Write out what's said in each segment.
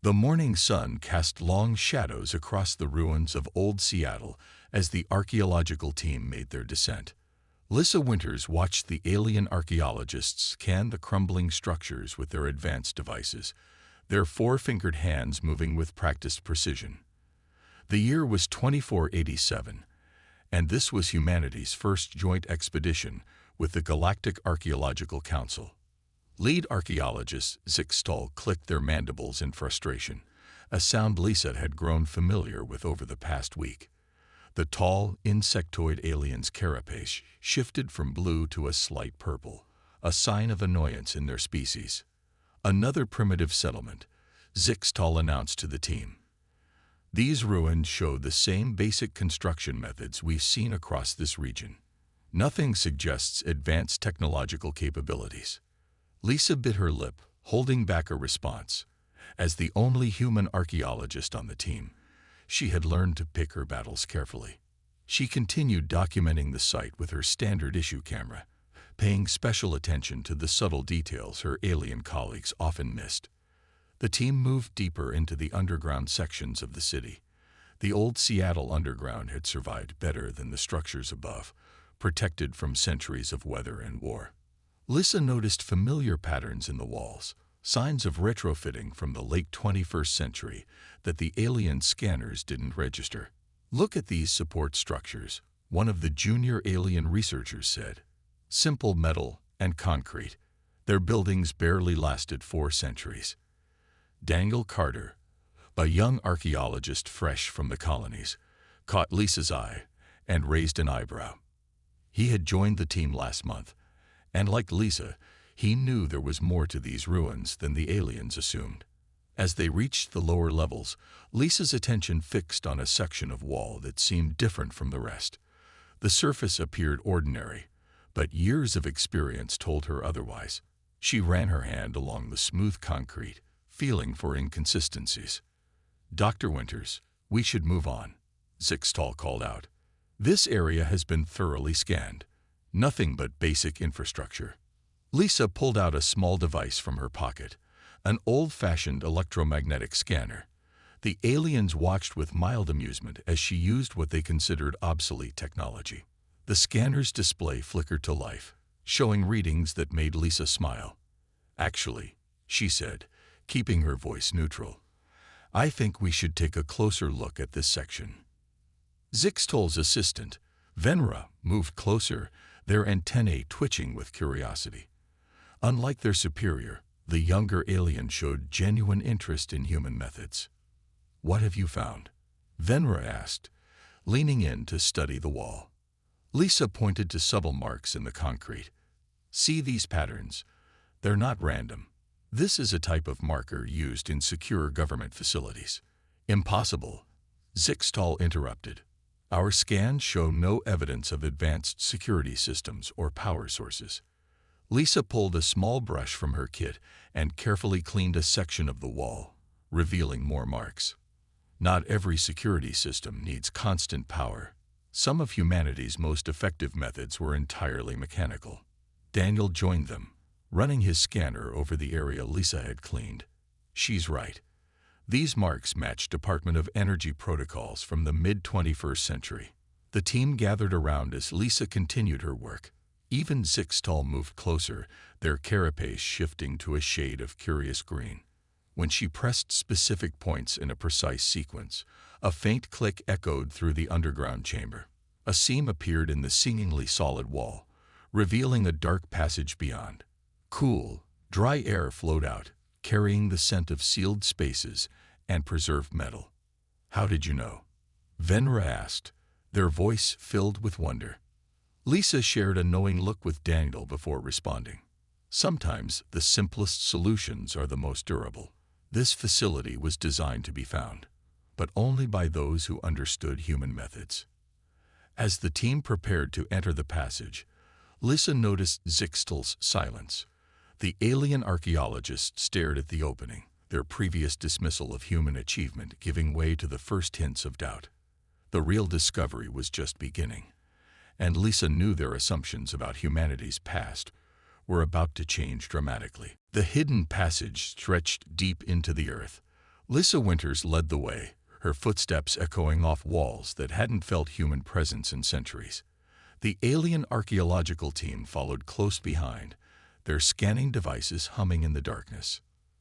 The morning sun cast long shadows across the ruins of old Seattle as the archaeological team made their descent. Lisa Winters watched the alien archaeologists scan the crumbling structures with their advanced devices, their four-fingered hands moving with practiced precision. The year was 2487, and this was humanity's first joint expedition with the Galactic Archaeological Council. Lead archaeologists Zixtal clicked their mandibles in frustration, a sound Lisa had grown familiar with over the past week. The tall, insectoid alien's carapace shifted from blue to a slight purple, a sign of annoyance in their species. Another primitive settlement, Zixtal announced to the team. These ruins show the same basic construction methods we've seen across this region. Nothing suggests advanced technological capabilities. Lisa bit her lip, holding back a response. As the only human archaeologist on the team, she had learned to pick her battles carefully. She continued documenting the site with her standard-issue camera, paying special attention to the subtle details her alien colleagues often missed. The team moved deeper into the underground sections of the city. The old Seattle underground had survived better than the structures above, protected from centuries of weather and war. Lisa noticed familiar patterns in the walls, signs of retrofitting from the late 21st century that the alien scanners didn't register. "Look at these support structures," one of the junior alien researchers said. "Simple metal and concrete. Their buildings barely lasted 4 centuries. Daniel Carter, a young archaeologist fresh from the colonies, caught Lisa's eye and raised an eyebrow. He had joined the team last month, and like Lisa, he knew there was more to these ruins than the aliens assumed. As they reached the lower levels, Lisa's attention fixed on a section of wall that seemed different from the rest. The surface appeared ordinary, but years of experience told her otherwise. She ran her hand along the smooth concrete, feeling for inconsistencies. "Dr. Winters, we should move on," Zixtal called out. "This area has been thoroughly scanned. Nothing but basic infrastructure." Lisa pulled out a small device from her pocket, an old-fashioned electromagnetic scanner. The aliens watched with mild amusement as she used what they considered obsolete technology. The scanner's display flickered to life, showing readings that made Lisa smile. "Actually," she said, keeping her voice neutral, "I think we should take a closer look at this section." Zixtal's assistant, Venra, moved closer, their antennae twitching with curiosity. Unlike their superior, the younger alien showed genuine interest in human methods. "What have you found?" Venra asked, leaning in to study the wall. Lisa pointed to subtle marks in the concrete. "See these patterns? They're not random. This is a type of marker used in secure government facilities." "Impossible," Zixtal interrupted. "Our scans show no evidence of advanced security systems or power sources." Lisa pulled a small brush from her kit and carefully cleaned a section of the wall, revealing more marks. Not every security system needs constant power. Some of humanity's most effective methods were entirely mechanical. Daniel joined them, running his scanner over the area Lisa had cleaned. "She's right. These marks match Department of Energy protocols from the mid-21st century." The team gathered around as Lisa continued her work. Even Zixtal moved closer, their carapace shifting to a shade of curious green. When she pressed specific points in a precise sequence, a faint click echoed through the underground chamber. A seam appeared in the seemingly solid wall, revealing a dark passage beyond. Cool, dry air flowed out, carrying the scent of sealed spaces and preserved metal. "How did you know?" Venra asked, their voice filled with wonder. Lisa shared a knowing look with Daniel before responding. "Sometimes the simplest solutions are the most durable." This facility was designed to be found, but only by those who understood human methods. As the team prepared to enter the passage, Lisa noticed Zixtal's silence. The alien archaeologists stared at the opening, their previous dismissal of human achievement giving way to the first hints of doubt. The real discovery was just beginning, and Lisa knew their assumptions about humanity's past were about to change dramatically. The hidden passage stretched deep into the earth, Lissa Winters led the way, her footsteps echoing off walls that hadn't felt human presence in centuries. The alien archaeological team followed close behind, their scanning devices humming in the darkness.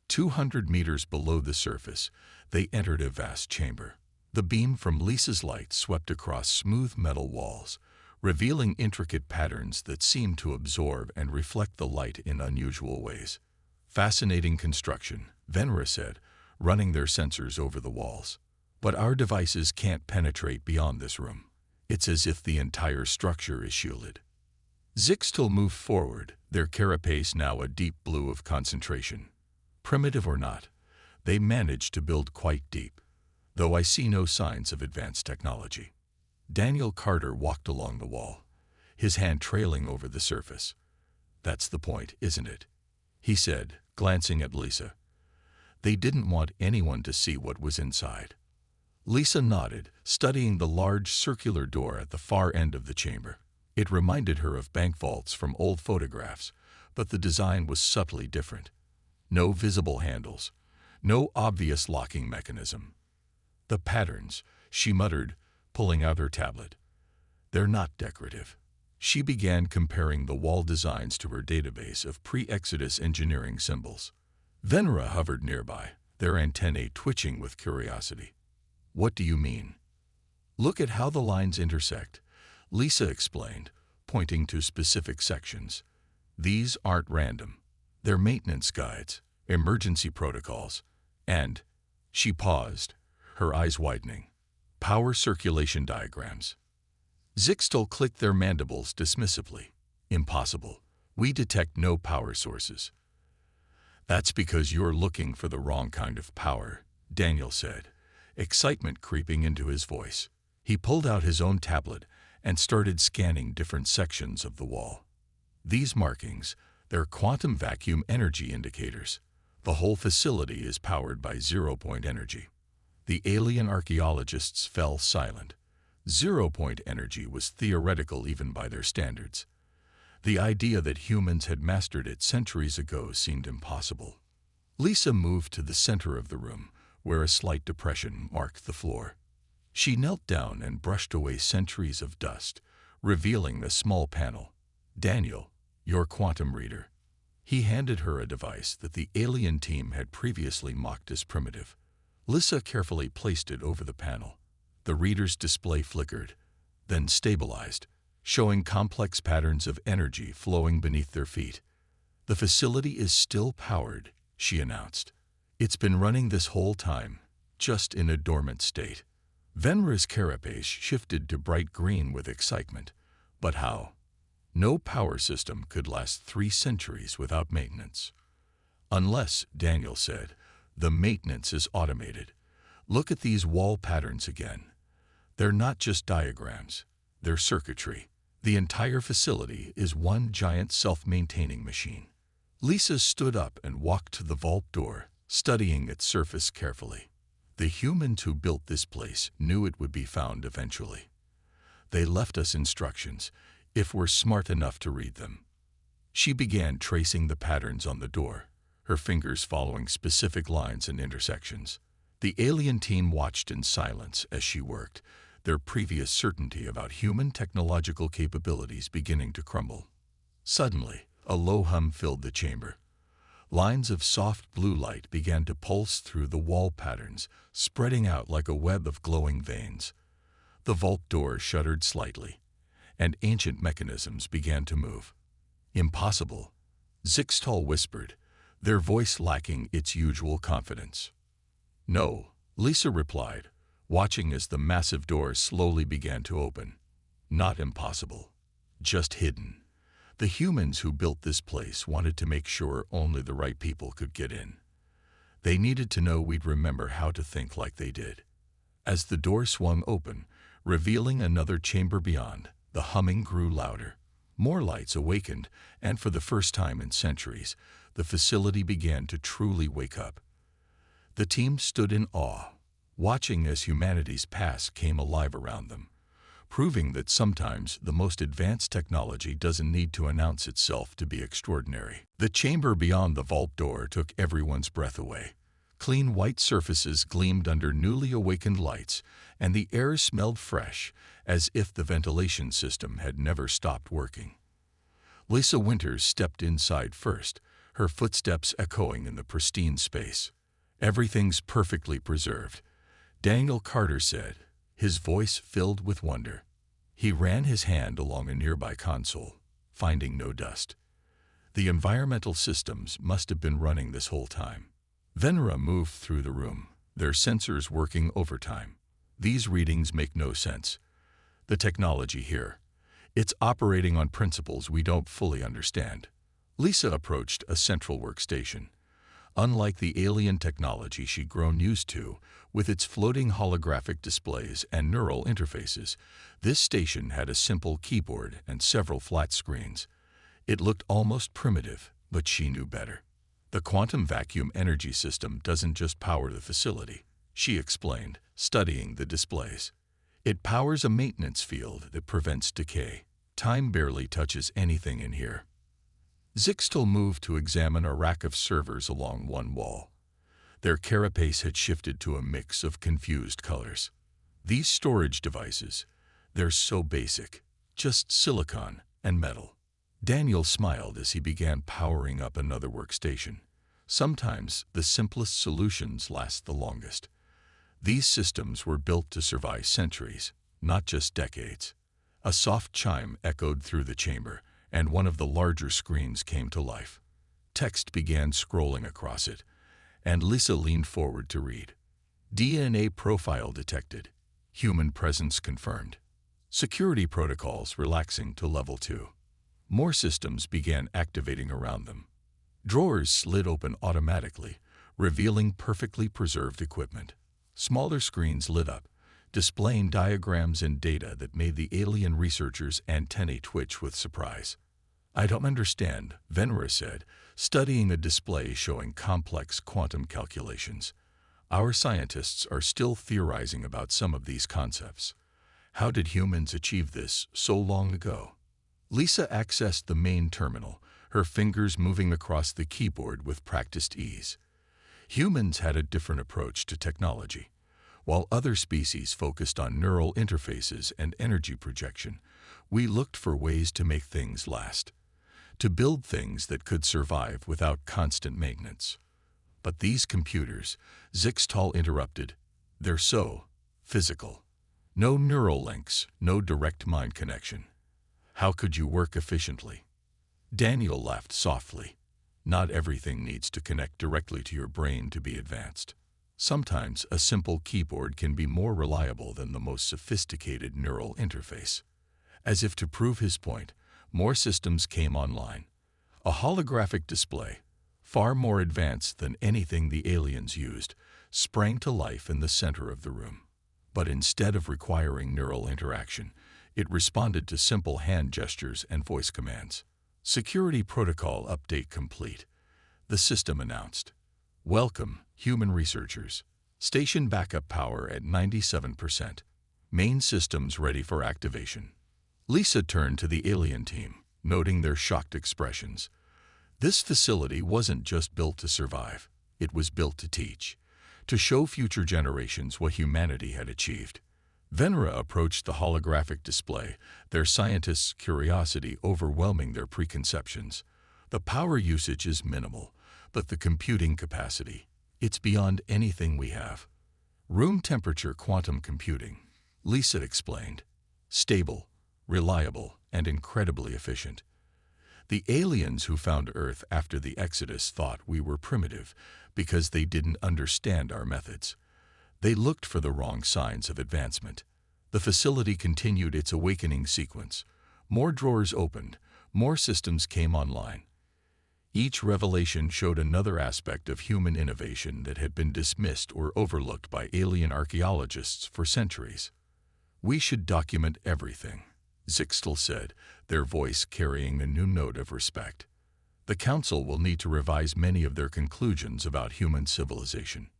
200 meters below the surface, they entered a vast chamber. The beam from Lissa's light swept across smooth metal walls, revealing intricate patterns that seemed to absorb and reflect the light in unusual ways. Fascinating construction, Venera said, running their sensors over the walls. But our devices can't penetrate beyond this room. It's as if the entire structure is shielded. Zixtal moved forward, their carapace now a deep blue of concentration. Primitive or not, they managed to build quite deep, though I see no signs of advanced technology. Daniel Carter walked along the wall, his hand trailing over the surface. That's the point, isn't it? He said, glancing at Lisa. They didn't want anyone to see what was inside. Lisa nodded, studying the large circular door at the far end of the chamber. It reminded her of bank vaults from old photographs, but the design was subtly different. No visible handles, no obvious locking mechanism. The patterns, she muttered, pulling out her tablet. They're not decorative. She began comparing the wall designs to her database of pre-Exodus engineering symbols. Venera hovered nearby, their antennae twitching with curiosity. What do you mean? Look at how the lines intersect, Lisa explained, pointing to specific sections. These aren't random. They're maintenance guides, emergency protocols, and, she paused, her eyes widening, power circulation diagrams. Zixtal clicked their mandibles dismissively. Impossible. We detect no power sources. That's because you're looking for the wrong kind of power, Daniel said, excitement creeping into his voice. He pulled out his own tablet and started scanning different sections of the wall. These markings, they're quantum vacuum energy indicators. The whole facility is powered by zero-point energy. The alien archaeologists fell silent. Zero-point energy was theoretical even by their standards. The idea that humans had mastered it centuries ago seemed impossible. Lisa moved to the center of the room, where a slight depression marked the floor. She knelt down and brushed away centuries of dust, revealing a small panel. Daniel, your quantum reader. He handed her a device that the alien team had previously mocked as primitive. Lisa carefully placed it over the panel. The reader's display flickered, then stabilized, showing complex patterns of energy flowing beneath their feet. The facility is still powered, she announced. It's been running this whole time, just in a dormant state. Venera's carapace shifted to bright green with excitement. But how? No power system could last 3 centuries without maintenance. Unless, Daniel said, the maintenance is automated. Look at these wall patterns again. They're not just diagrams, they're circuitry. The entire facility is one giant self-maintaining machine. Lisa stood up and walked to the vault door, studying its surface carefully. The humans who built this place knew it would be found eventually. They left us instructions, if we're smart enough to read them. She began tracing the patterns on the door, her fingers following specific lines and intersections. The alien team watched in silence as she worked, their previous certainty about human technological capabilities beginning to crumble. Suddenly, a low hum filled the chamber. Lines of soft blue light began to pulse through the wall patterns, spreading out like a web of glowing veins. The vault door shuddered slightly, and ancient mechanisms began to move. Impossible, Zixtal whispered, their voice lacking its usual confidence. No, Lisa replied, watching as the massive door slowly began to open. Not impossible, just hidden. The humans who built this place wanted to make sure only the right people could get in. They needed to know we'd remember how to think like they did. As the door swung open, revealing another chamber beyond, the humming grew louder. More lights awakened, and for the first time in centuries, the facility began to truly wake up. The team stood in awe, watching as humanity's past came alive around them, proving that sometimes the most advanced technology doesn't need to announce itself to be extraordinary. The chamber beyond the vault door took everyone's breath away. Clean white surfaces gleamed under newly awakened lights, and the air smelled fresh, as if the ventilation system had never stopped working. Lisa Winters stepped inside first, her footsteps echoing in the pristine space. "Everything's perfectly preserved," Daniel Carter said, his voice filled with wonder. He ran his hand along a nearby console, finding no dust. The environmental systems must have been running this whole time. Venra moved through the room, their sensors working overtime. "These readings make no sense. The technology here, it's operating on principles we don't fully understand." Lisa approached a central workstation. Unlike the alien technology she'd grown used to, with its floating holographic displays and neural interfaces, this station had a simple keyboard and several flat screens. It looked almost primitive, but she knew better. "The quantum vacuum energy system doesn't just power the facility," she explained, studying the displays. "It powers a maintenance field that prevents decay. Time barely touches anything in here." Zixtal moved to examine a rack of servers along one wall. Their carapace had shifted to a mix of confused colors. "These storage devices, they're so basic, just silicon and metal." Daniel smiled as he began powering up another workstation. "Sometimes the simplest solutions last the longest. These systems were built to survive centuries, not just decades." A soft chime echoed through the chamber, and one of the larger screens came to life. Text began scrolling across it, and Lisa leaned forward to read. "DNA profile detected. Human presence confirmed. Security protocols relaxing to level 2. More systems began activating around them. Drawers slid open automatically, revealing perfectly preserved equipment. Smaller screens lit up, displaying diagrams and data that made the alien researchers' antennae twitch with surprise. "I don't understand," Venra said, studying a display showing complex quantum calculations. "Our scientists are still theorizing about some of these concepts. How did humans achieve this so long ago?" Lisa accessed the main terminal, her fingers moving across the keyboard with practiced ease. Humans had a different approach to technology. While other species focused on neural interfaces and energy projection, we looked for ways to make things last, to build things that could survive without constant maintenance. "But these computers," Zixtal interrupted, "they're so physical. No neural links, no direct mind connection. How could you work efficiently?" Daniel laughed softly. "Not everything needs to connect directly to your brain to be advanced. Sometimes a simple keyboard can be more reliable than the most sophisticated neural interface." As if to prove his point, more systems came online. A holographic display, far more advanced than anything the aliens used, sprang to life in the center of the room. But instead of requiring neural interaction, it responded to simple hand gestures and voice commands. "Security protocol update complete," the system announced. "Welcome, human researchers. Station backup power at 97%. Main systems ready for activation." Lisa turned to the alien team, noting their shocked expressions. This facility wasn't just built to survive. It was built to teach, to show future generations what humanity had achieved. Venra approached the holographic display, their scientists' curiosity overwhelming their preconceptions. "The power usage is minimal, but the computing capacity, it's beyond anything we have. Room temperature quantum computing," Lisa explained. "Stable, reliable, and incredibly efficient." The aliens who found Earth after the Exodus thought we were primitive because they didn't understand our methods. They looked for the wrong signs of advancement. The facility continued its awakening sequence. More drawers opened, more systems came online. Each revelation showed another aspect of human innovation that had been dismissed or overlooked by alien archaeologists for centuries. "We should document everything," Zixtal said, their voice carrying a new note of respect. "The Council will need to revise many of their conclusions about human civilization."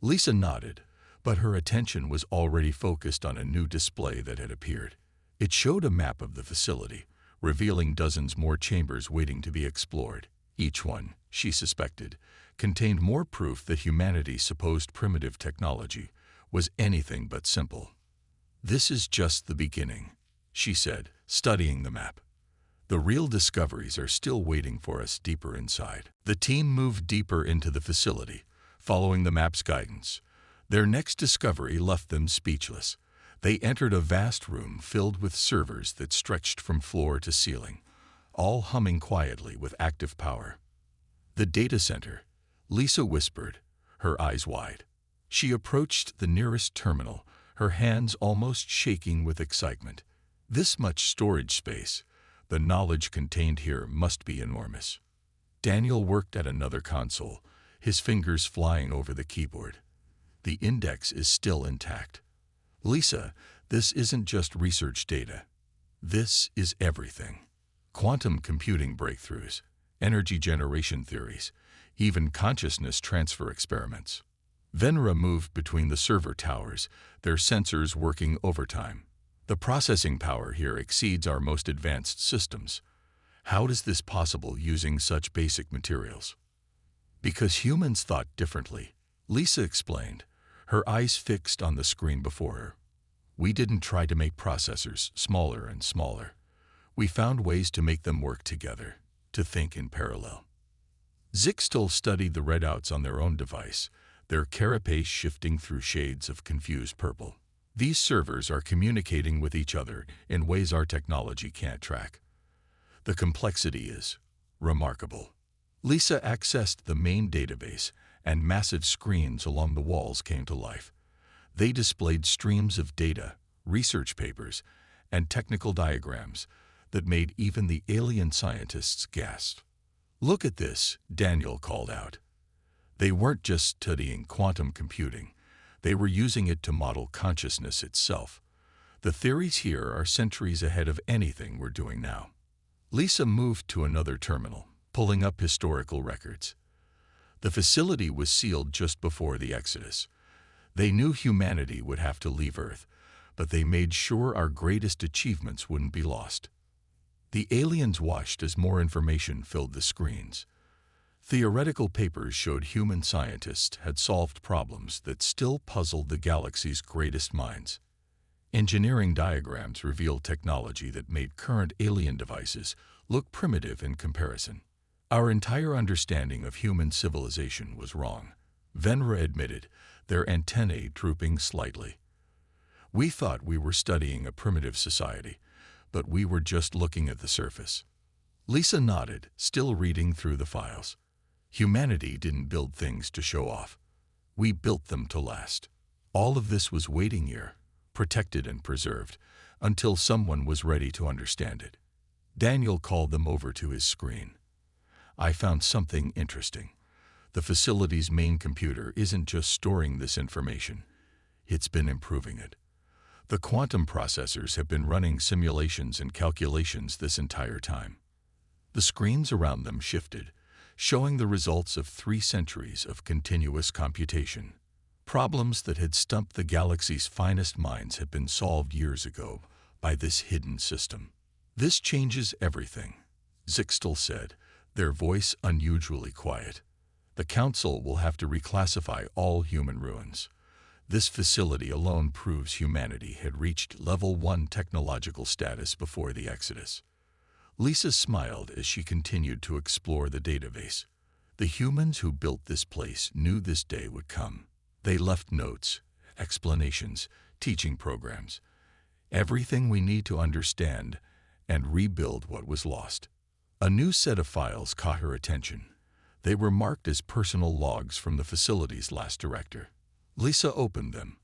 Lisa nodded, but her attention was already focused on a new display that had appeared. It showed a map of the facility, revealing dozens more chambers waiting to be explored. Each one, she suspected, contained more proof that humanity's supposed primitive technology was anything but simple. "This is just the beginning," she said, studying the map. "The real discoveries are still waiting for us deeper inside." The team moved deeper into the facility, following the map's guidance. Their next discovery left them speechless. They entered a vast room filled with servers that stretched from floor to ceiling, all humming quietly with active power. "The data center," Lisa whispered, her eyes wide. She approached the nearest terminal, her hands almost shaking with excitement. This much storage space, the knowledge contained here must be enormous. Daniel worked at another console, his fingers flying over the keyboard. "The index is still intact." "Lisa, this isn't just research data. This is everything. Quantum computing breakthroughs, energy generation theories, even consciousness transfer experiments." Venra moved between the server towers, their sensors working overtime. "The processing power here exceeds our most advanced systems. How is this possible using such basic materials?" "Because humans thought differently," Lisa explained, her eyes fixed on the screen before her. "We didn't try to make processors smaller and smaller. We found ways to make them work together, to think in parallel." Zixtel studied the readouts on their own device, their carapace shifting through shades of confused purple. "These servers are communicating with each other in ways our technology can't track. The complexity is remarkable." Lisa accessed the main database, and massive screens along the walls came to life. They displayed streams of data, research papers, and technical diagrams that made even the alien scientists gasp. "Look at this," Daniel called out. They weren't just studying quantum computing. They were using it to model consciousness itself. "The theories here are centuries ahead of anything we're doing now." Lisa moved to another terminal, pulling up historical records. The facility was sealed just before the Exodus. They knew humanity would have to leave Earth, but they made sure our greatest achievements wouldn't be lost. The aliens watched as more information filled the screens. Theoretical papers showed human scientists had solved problems that still puzzled the galaxy's greatest minds. Engineering diagrams revealed technology that made current alien devices look primitive in comparison. "Our entire understanding of human civilization was wrong," Venra admitted, their antennae drooping slightly. "We thought we were studying a primitive society, but we were just looking at the surface." Lisa nodded, still reading through the files. "Humanity didn't build things to show off. We built them to last. All of this was waiting here, protected and preserved, until someone was ready to understand it." Daniel called them over to his screen. "I found something interesting. The facility's main computer isn't just storing this information. It's been improving it. The quantum processors have been running simulations and calculations this entire time." The screens around them shifted, showing the results of 3 centuries of continuous computation. Problems that had stumped the galaxy's finest minds had been solved years ago by this hidden system. "This changes everything," Zixtel said, their voice unusually quiet. "The Council will have to reclassify all human ruins. This facility alone proves humanity had reached level 1 technological status before the Exodus." Lisa smiled as she continued to explore the database. "The humans who built this place knew this day would come. They left notes, explanations, teaching programs, everything we need to understand and rebuild what was lost." A new set of files caught her attention. They were marked as personal logs from the facility's last director. Lisa opened them,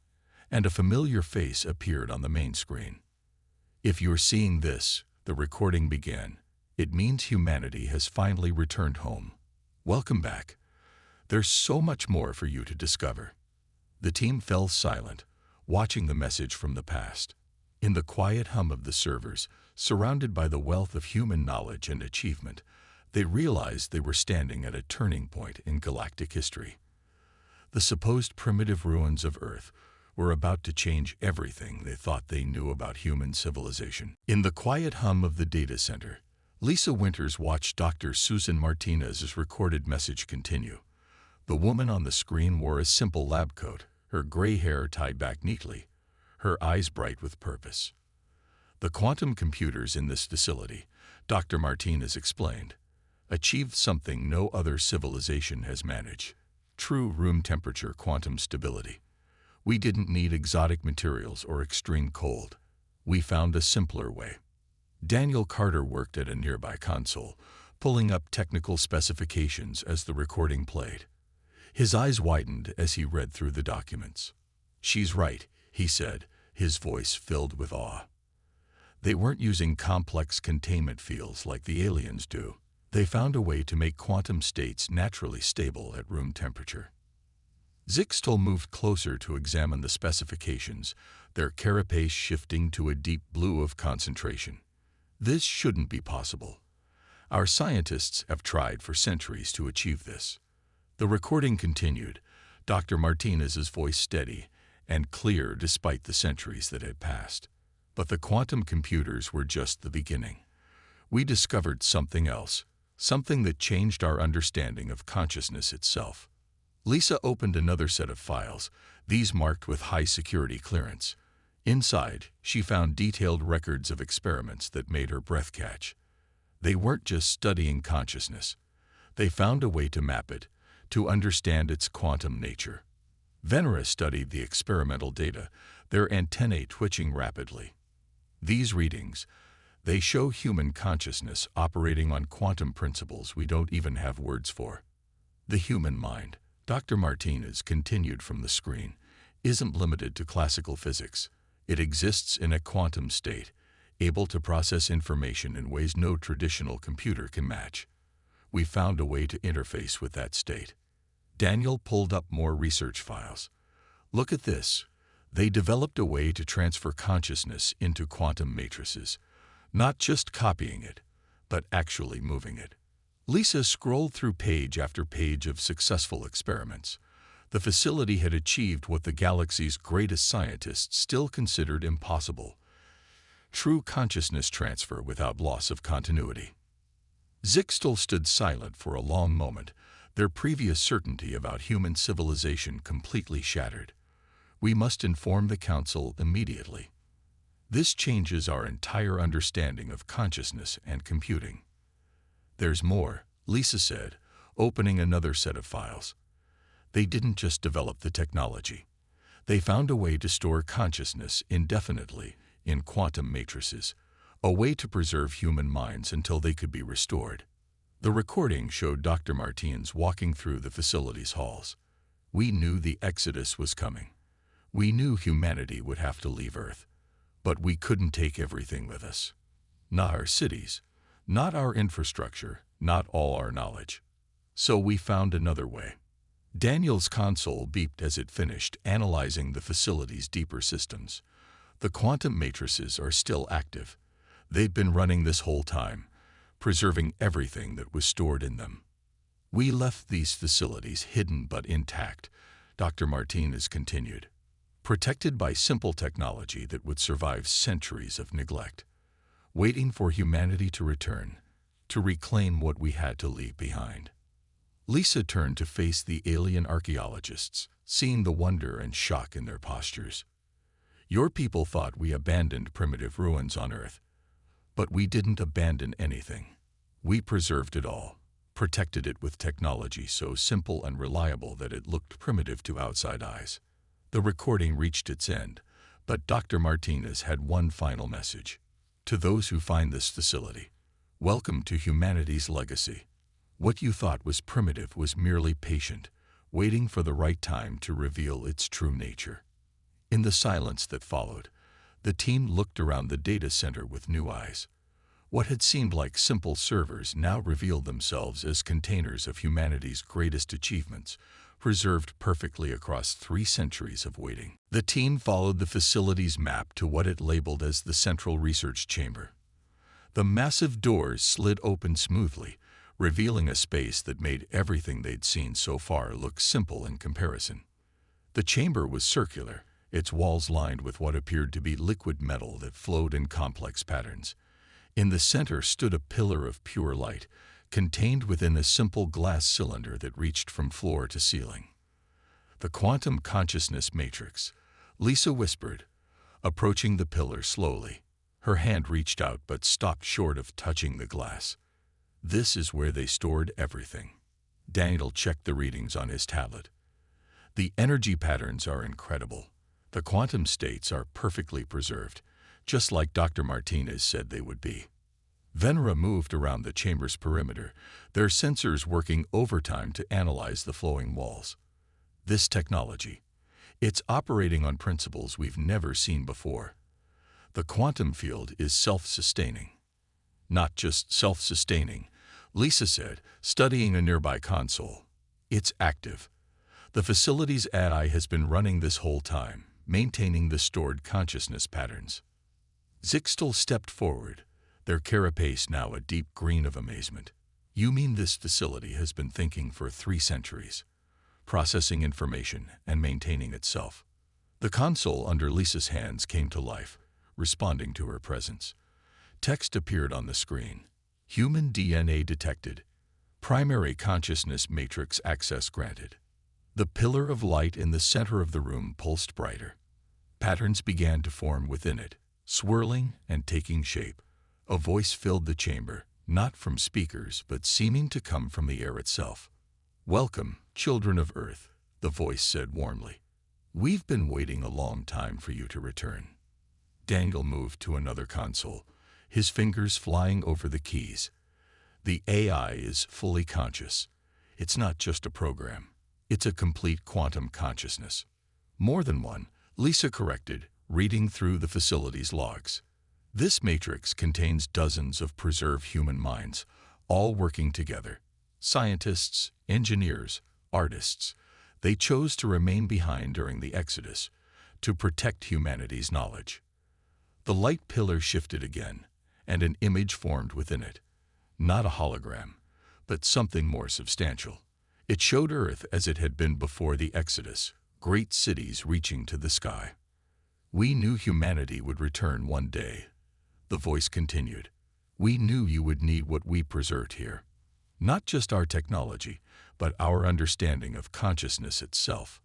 and a familiar face appeared on the main screen. "If you're seeing this," the recording began, "it means humanity has finally returned home. Welcome back. There's so much more for you to discover." The team fell silent, watching the message from the past. In the quiet hum of the servers, surrounded by the wealth of human knowledge and achievement, they realized they were standing at a turning point in galactic history. The supposed primitive ruins of Earth were about to change everything they thought they knew about human civilization. In the quiet hum of the data center, Lisa Winters watched Dr. Susan Martinez's recorded message continue. The woman on the screen wore a simple lab coat, her gray hair tied back neatly, her eyes bright with purpose. The quantum computers in this facility, Dr. Martinez explained, achieved something no other civilization has managed: true room temperature quantum stability. We didn't need exotic materials or extreme cold. We found a simpler way. Daniel Carter worked at a nearby console, pulling up technical specifications as the recording played. His eyes widened as he read through the documents. "She's right," he said, his voice filled with awe. They weren't using complex containment fields like the aliens do. They found a way to make quantum states naturally stable at room temperature. Zixtel moved closer to examine the specifications, their carapace shifting to a deep blue of concentration. This shouldn't be possible. Our scientists have tried for centuries to achieve this. The recording continued, Dr. Martinez's voice steady and clear despite the centuries that had passed. But the quantum computers were just the beginning. We discovered something else, something that changed our understanding of consciousness itself. Lisa opened another set of files, these marked with high security clearance. Inside, she found detailed records of experiments that made her breath catch. They weren't just studying consciousness. They found a way to map it, to understand its quantum nature. Venera studied the experimental data, their antennae twitching rapidly. These readings, they show human consciousness operating on quantum principles we don't even have words for. The human mind, Dr. Martinez continued from the screen, isn't limited to classical physics. It exists in a quantum state, able to process information in ways no traditional computer can match. We found a way to interface with that state. Daniel pulled up more research files. Look at this. They developed a way to transfer consciousness into quantum matrices, not just copying it, but actually moving it. Lisa scrolled through page after page of successful experiments. The facility had achieved what the galaxy's greatest scientists still considered impossible: true consciousness transfer without loss of continuity. Zixtel stood silent for a long moment, their previous certainty about human civilization completely shattered. We must inform the Council immediately. This changes our entire understanding of consciousness and computing. There's more, Lisa said, opening another set of files. They didn't just develop the technology. They found a way to store consciousness indefinitely in quantum matrices, a way to preserve human minds until they could be restored. The recording showed Dr. Martinez walking through the facility's halls. We knew the exodus was coming. We knew humanity would have to leave Earth. But we couldn't take everything with us. Not our cities, not our infrastructure, not all our knowledge. So we found another way. Daniel's console beeped as it finished analyzing the facility's deeper systems. The quantum matrices are still active. They've been running this whole time, preserving everything that was stored in them. We left these facilities hidden but intact, Dr. Martinez continued, protected by simple technology that would survive centuries of neglect, waiting for humanity to return, to reclaim what we had to leave behind. Lisa turned to face the alien archaeologists, seeing the wonder and shock in their postures. Your people thought we abandoned primitive ruins on Earth. But we didn't abandon anything. We preserved it all, protected it with technology so simple and reliable that it looked primitive to outside eyes. The recording reached its end, but Dr. Martinez had one final message. To those who find this facility, welcome to humanity's legacy. What you thought was primitive was merely patient, waiting for the right time to reveal its true nature. In the silence that followed, the team looked around the data center with new eyes. What had seemed like simple servers now revealed themselves as containers of humanity's greatest achievements, preserved perfectly across 3 centuries of waiting. The team followed the facility's map to what it labeled as the Central Research Chamber. The massive doors slid open smoothly, revealing a space that made everything they'd seen so far look simple in comparison. The chamber was circular, its walls lined with what appeared to be liquid metal that flowed in complex patterns. In the center stood a pillar of pure light, contained within a simple glass cylinder that reached from floor to ceiling. The quantum consciousness matrix, Lisa whispered, approaching the pillar slowly. Her hand reached out but stopped short of touching the glass. This is where they stored everything. Daniel checked the readings on his tablet. The energy patterns are incredible. The quantum states are perfectly preserved, just like Dr. Martinez said they would be. Venera moved around the chamber's perimeter, their sensors working overtime to analyze the flowing walls. This technology, it's operating on principles we've never seen before. The quantum field is self-sustaining. Not just self-sustaining, Lisa said, studying a nearby console. It's active. The facility's AI has been running this whole time, maintaining the stored consciousness patterns. Zixtal stepped forward, their carapace now a deep green of amazement. You mean this facility has been thinking for 3 centuries, processing information and maintaining itself? The console under Lisa's hands came to life, responding to her presence. Text appeared on the screen. Human DNA detected. Primary consciousness matrix access granted. The pillar of light in the center of the room pulsed brighter. Patterns began to form within it, swirling and taking shape. A voice filled the chamber, not from speakers, but seeming to come from the air itself. "Welcome, children of Earth," the voice said warmly. "We've been waiting a long time for you to return." Daniel moved to another console, his fingers flying over the keys. The AI is fully conscious. It's not just a program. It's a complete quantum consciousness. More than one, Lisa corrected, reading through the facility's logs. This matrix contains dozens of preserved human minds, all working together. Scientists, engineers, artists. They chose to remain behind during the Exodus, to protect humanity's knowledge. The light pillar shifted again, and an image formed within it. Not a hologram, but something more substantial. It showed Earth as it had been before the Exodus, great cities reaching to the sky. "We knew humanity would return one day," the voice continued. "We knew you would need what we preserved here. Not just our technology, but our understanding of consciousness itself."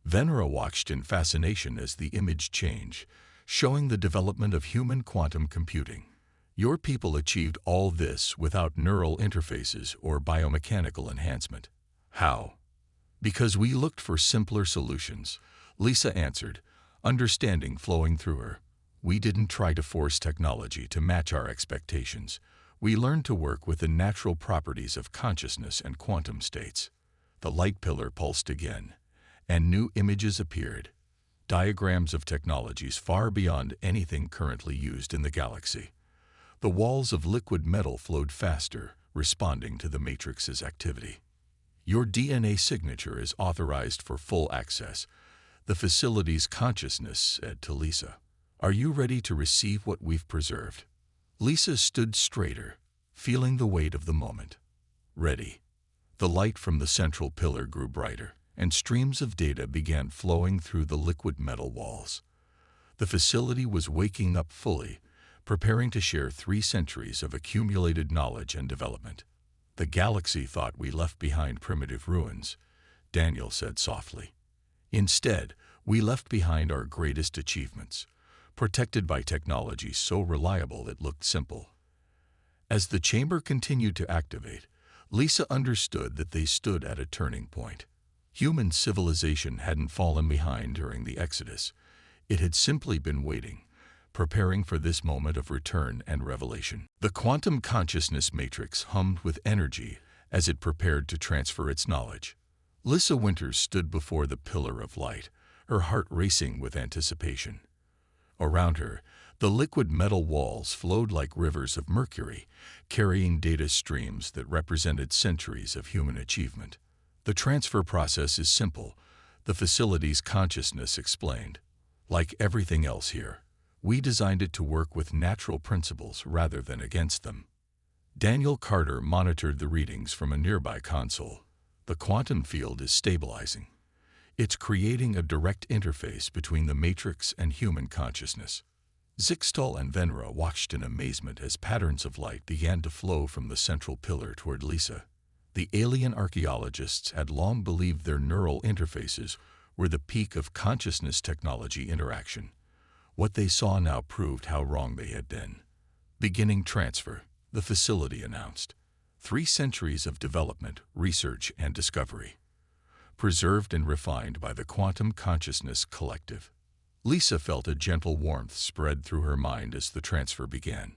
Venera watched in fascination as the image changed, showing the development of human quantum computing. "Your people achieved all this without neural interfaces or biomechanical enhancement. How?" "Because we looked for simpler solutions," Lisa answered, understanding flowing through her. "We didn't try to force technology to match our expectations. We learned to work with the natural properties of consciousness and quantum states." The light pillar pulsed again, and new images appeared. Diagrams of technologies far beyond anything currently used in the galaxy. The walls of liquid metal flowed faster, responding to the matrix's activity. "Your DNA signature is authorized for full access," the facility's consciousness said to Lisa. "Are you ready to receive what we've preserved?" Lisa stood straighter, feeling the weight of the moment. "Ready." The light from the central pillar grew brighter, and streams of data began flowing through the liquid metal walls. The facility was waking up fully, preparing to share 3 centuries of accumulated knowledge and development. "The galaxy thought we left behind primitive ruins," Daniel said softly. "Instead, we left behind our greatest achievements, protected by technology so reliable it looked simple." As the chamber continued to activate, Lisa understood that they stood at a turning point. Human civilization hadn't fallen behind during the Exodus. It had simply been waiting, preparing for this moment of return and revelation. The quantum consciousness matrix hummed with energy as it prepared to transfer its knowledge. Lisa Winters stood before the pillar of light, her heart racing with anticipation. Around her, the liquid metal walls flowed like rivers of mercury, carrying data streams that represented centuries of human achievement. "The transfer process is simple," the facility's consciousness explained. "Like everything else here, we designed it to work with natural principles rather than against them." Daniel Carter monitored the readings from a nearby console. "The quantum field is stabilizing. It's creating a direct interface between the matrix and human consciousness." Zixtal and Venra watched in amazement as patterns of light began to flow from the central pillar toward Lisa. The alien archaeologists had long believed their neural interfaces were the peak of consciousness technology interaction. What they saw now proved how wrong they had been. Beginning transfer, the facility announced. 3 centuries of development, research, and discovery. Preserved and refined by the Quantum Consciousness Collective. Lisa felt a gentle warmth spread through her mind as the transfer began.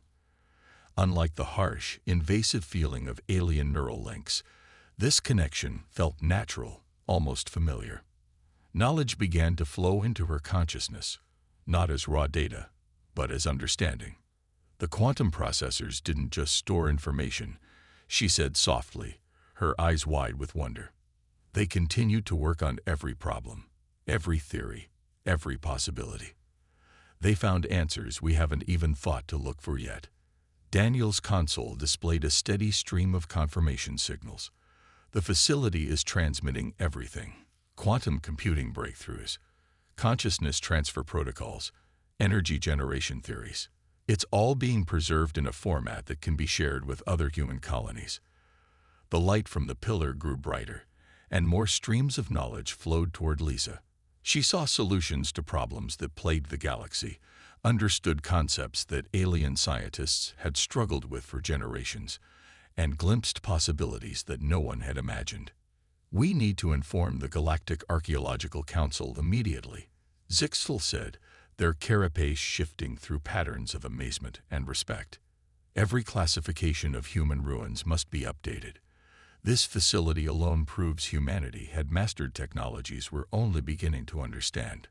Unlike the harsh, invasive feeling of alien neural links, this connection felt natural, almost familiar. Knowledge began to flow into her consciousness, not as raw data, but as understanding. The quantum processors didn't just store information, she said softly, her eyes wide with wonder. They continued to work on every problem, every theory, every possibility. They found answers we haven't even thought to look for yet. Daniel's console displayed a steady stream of confirmation signals. The facility is transmitting everything. Quantum computing breakthroughs, consciousness transfer protocols, energy generation theories. It's all being preserved in a format that can be shared with other human colonies. The light from the pillar grew brighter, and more streams of knowledge flowed toward Lisa. She saw solutions to problems that plagued the galaxy, understood concepts that alien scientists had struggled with for generations, and glimpsed possibilities that no one had imagined. "We need to inform the Galactic Archaeological Council immediately," Zixtal said, their carapace shifting through patterns of amazement and respect. "Every classification of human ruins must be updated. This facility alone proves humanity had mastered technologies we're only beginning to understand."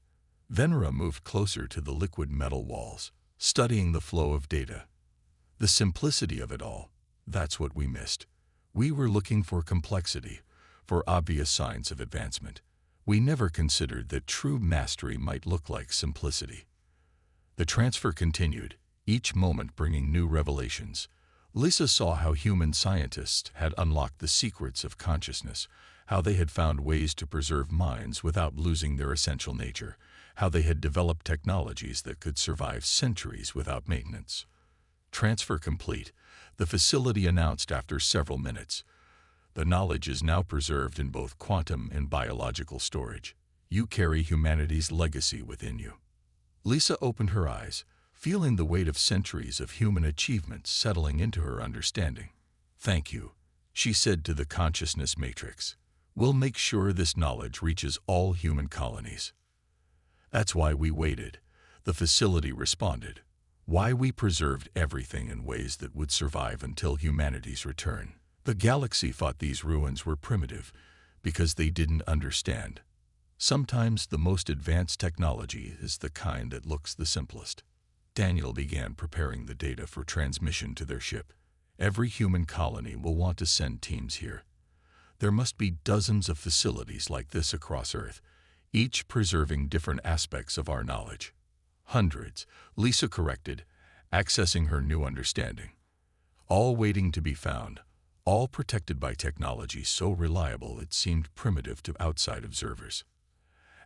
Venra moved closer to the liquid metal walls, studying the flow of data. The simplicity of it all, that's what we missed. We were looking for complexity, for obvious signs of advancement. We never considered that true mastery might look like simplicity. The transfer continued, each moment bringing new revelations. Lisa saw how human scientists had unlocked the secrets of consciousness, how they had found ways to preserve minds without losing their essential nature, how they had developed technologies that could survive centuries without maintenance. Transfer complete, the facility announced after several minutes. The knowledge is now preserved in both quantum and biological storage. You carry humanity's legacy within you. Lisa opened her eyes, feeling the weight of centuries of human achievements settling into her understanding. "Thank you," she said to the consciousness matrix. "We'll make sure this knowledge reaches all human colonies." "That's why we waited," the facility responded. "Why we preserved everything in ways that would survive until humanity's return. The galaxy thought these ruins were primitive because they didn't understand. Sometimes the most advanced technology is the kind that looks the simplest." Daniel began preparing the data for transmission to their ship. "Every human colony will want to send teams here. There must be dozens of facilities like this across Earth, each preserving different aspects of our knowledge." "Hundreds," Lisa corrected, accessing her new understanding. "All waiting to be found, all protected by technology so reliable it seemed primitive to outside observers."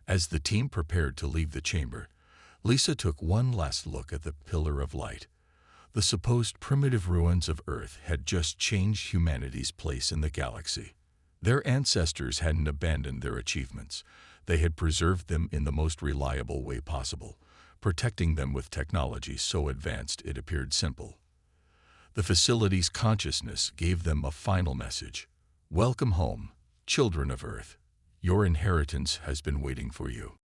As the team prepared to leave the chamber, Lisa took one last look at the pillar of light. The supposed primitive ruins of Earth had just changed humanity's place in the galaxy. Their ancestors hadn't abandoned their achievements. They had preserved them in the most reliable way possible, protecting them with technology so advanced it appeared simple. The facility's consciousness gave them a final message. "Welcome home, children of Earth. Your inheritance has been waiting for you."